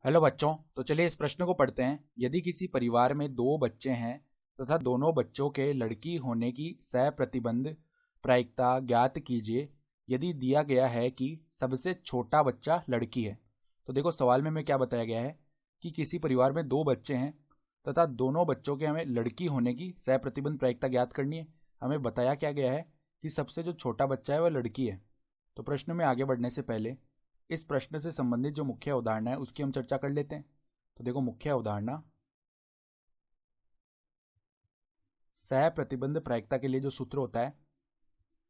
Hello बच्चों। तो चलिए इस प्रश्न को पढ़ते हैं। यदि किसी परिवार में दो बच्चे हैं तथा दोनों बच्चों के लड़की होने की सह-प्रतिबंध प्रायिकता ज्ञात कीजिए। यदि दिया गया है कि सबसे छोटा बच्चा लड़की है। तो देखो सवाल में हमें क्या बताया गया है कि किसी परिवार में दो बच्चे हैं तथा दोनों बच्चों के हमें लड़की होने की सह-प्रतिबंध प्रायिकता ज्ञात करनी है। हमें बताया क्या गया है कि सबसे जो छोटा बच्चा है वह लड़की है। तो प्रश्न में आगे बढ़ने से पहले इस प्रश्न से संबंधित जो मुख्य अवधारणा है उसकी हम चर्चा कर लेते हैं। तो देखो मुख्य अवधारणा, सह प्रतिबंध प्रायिकता के लिए जो सूत्र होता है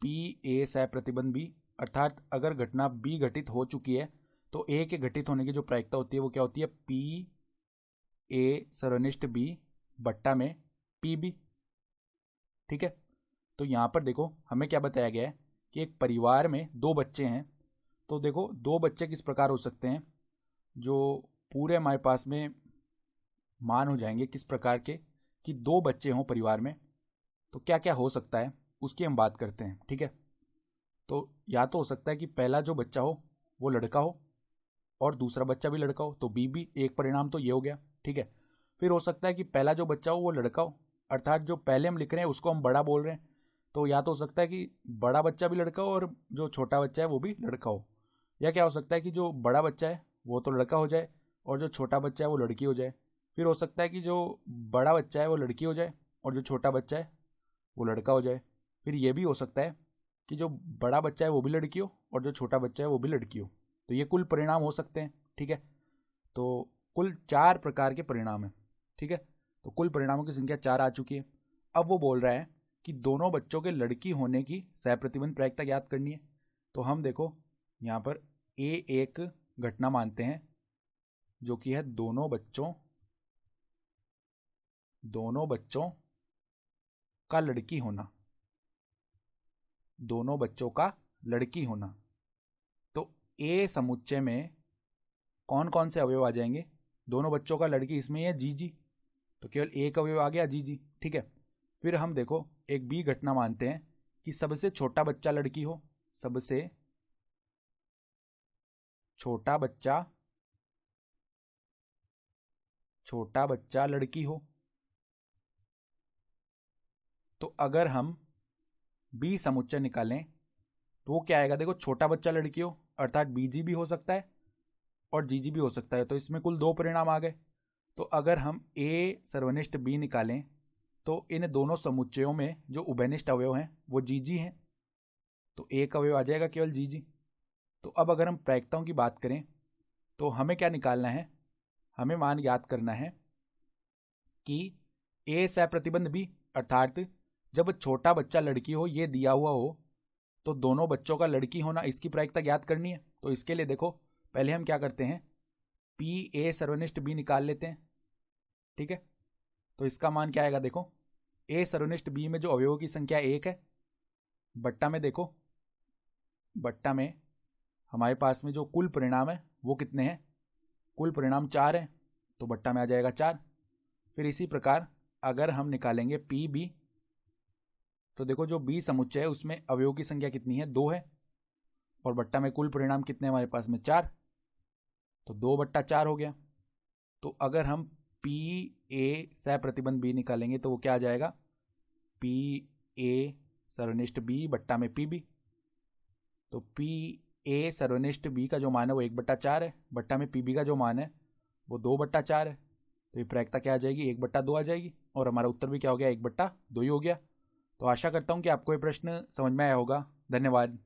पी ए सह प्रतिबंध बी, अर्थात अगर घटना बी घटित हो चुकी है तो ए के घटित होने की जो प्रायिकता होती है वो क्या होती है, पी ए सर्वनिष्ठ बी बट्टा में पी बी। ठीक है। तो यहाँ पर देखो हमें क्या बताया गया है कि एक परिवार में दो बच्चे हैं। तो देखो दो बच्चे किस प्रकार हो सकते हैं जो पूरे हमारे पास में मान हो जाएंगे किस प्रकार के कि दो बच्चे हों परिवार में। तो क्या क्या हो सकता है उसकी हम बात करते हैं। ठीक है। तो या तो हो सकता है कि पहला जो बच्चा हो वो लड़का हो और दूसरा बच्चा भी लड़का हो, तो बी एक परिणाम तो ये हो गया। ठीक है। फिर हो सकता है कि पहला जो बच्चा हो वो लड़का हो, अर्थात जो पहले हम लिख रहे हैं उसको हम बड़ा बोल रहे हैं। तो या तो हो सकता है कि बड़ा बच्चा भी लड़का हो और जो छोटा बच्चा है वो भी लड़का हो। या क्या हो सकता है कि जो बड़ा बच्चा है वो तो लड़का हो जाए और जो छोटा बच्चा है वो लड़की हो जाए। फिर हो सकता है कि जो बड़ा बच्चा है वो लड़की हो जाए और जो छोटा बच्चा है वो लड़का हो जाए। फिर ये भी हो सकता है कि जो बड़ा बच्चा है वो भी लड़की हो और जो छोटा बच्चा है वो भी लड़की हो। तो ये कुल परिणाम हो सकते हैं। ठीक है। तो कुल 4 प्रकार के परिणाम हैं। ठीक है। तो कुल परिणामों की संख्या 4 आ चुकी है। अब वो बोल रहा है कि दोनों बच्चों के लड़की होने की सहप्रतिबंध प्रायिकता ज्ञात करनी है। तो हम देखो यहाँ पर ए एक घटना मानते हैं जो कि है दोनों बच्चों का लड़की होना। दोनों बच्चों का लड़की होना। तो ए समुच्चय में कौन कौन से अवयव आ जाएंगे? दोनों बच्चों का लड़की, इसमें है जी, तो केवल एक अवयव आ गया जी। ठीक है। फिर हम देखो एक बी घटना मानते हैं कि सबसे छोटा बच्चा लड़की हो। सबसे छोटा बच्चा लड़की हो। तो अगर हम बी समुच्चय निकालें तो वो क्या आएगा? देखो छोटा बच्चा लड़की हो अर्थात बीजी भी हो सकता है और जीजी भी हो सकता है। तो इसमें कुल 2 परिणाम आ गए। तो अगर हम ए सर्वनिष्ठ बी निकालें तो इन दोनों समुच्चयों में जो उभयनिष्ठ अवयव हैं वो जीजी हैं, तो एक अवयव आ जाएगा केवल जीजी। तो अब अगर हम प्रायिकताओं की बात करें तो हमें क्या निकालना है? हमें मान याद करना है कि ए सह प्रतिबंध बी, अर्थात जब छोटा बच्चा लड़की हो ये दिया हुआ हो तो दोनों बच्चों का लड़की होना, इसकी प्रायिकता ज्ञात करनी है। तो इसके लिए देखो पहले हम क्या करते हैं, पी ए सर्वनिष्ठ बी निकाल लेते हैं। ठीक है। तो इसका मान क्या आएगा? देखो ए सर्वनिष्ठ बी में जो अवयवों की संख्या 1 है, बट्टा में देखो बट्टा में हमारे पास में जो कुल परिणाम है वो कितने हैं? कुल परिणाम 4 है, तो बट्टा में आ जाएगा 4। फिर इसी प्रकार अगर हम निकालेंगे पी बी तो देखो जो बी समुच्चय है उसमें अवयवों की संख्या कितनी है? 2 है और बट्टा में कुल परिणाम कितने हमारे पास में? 4। तो 2/4 हो गया। तो अगर हम पी ए सह प्रतिबंध बी निकालेंगे तो वो क्या आ जाएगा? पी ए सर्वनिष्ठ बी बट्टा में पी बी। तो पी ए सर्वनिष्ठ बी का जो मान है वो 1/4 है, बट्टा में पी बी का जो मान है वो 2/4 है। तो ये प्रायिकता क्या आ जाएगी? 1/2 आ जाएगी और हमारा उत्तर भी क्या हो गया? 1/2 ही हो गया। तो आशा करता हूँ कि आपको ये प्रश्न समझ में आया होगा। धन्यवाद।